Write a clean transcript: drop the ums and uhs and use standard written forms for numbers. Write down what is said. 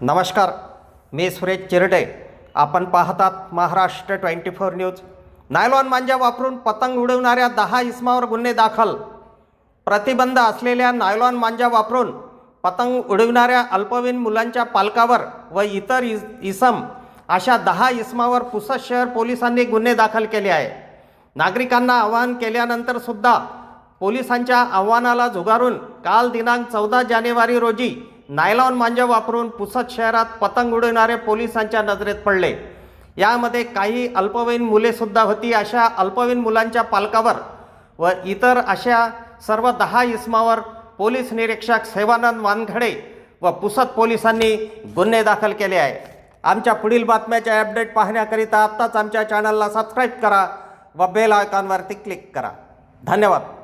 नमस्कार, मी सुरेश चिरडे. आपण पाहतात महाराष्ट्र 24 न्यूज. नायलॉन मांजा वापरून पतंग उडवणाऱ्या 10 इसमावर गुन्हे दाखल. प्रतिबंध असलेल्या नायलॉन मांजा वापरून पतंग उडविणाऱ्या अल्पवयीन मुलांच्या पालकावर व इतर इसम अशा 10 इसमावर पुसद शहर पोलिसांनी गुन्हे दाखल केले आहे. नागरिकांना आवाहन केल्यानंतर सुद्धा पोलिसांच्या आव्हानाला झुगारून काल दिनांक 14 जानेवारी रोजी नायलॉन मांजा वापरून पुसद शहरात पतंग उडविणारे पोलिसांच्या नजरेत पडले. यामध्ये काही अल्पवयीन मुले सुद्धा होती. अशा अल्पवयीन मुलांच्या पालकावर व इतर अशा सर्व 10 इसमावर पोलीस निरीक्षक सेवानंद वानखडे व पुसद पोलिसांनी गुन्हे दाखल केले आहे. आमच्या पुढील बातम्याचे अपडेट पाहण्याकरिता आत्ताच आमच्या चॅनलला सबस्क्राईब करा व बेल आयकॉनवरती क्लिक करा. धन्यवाद.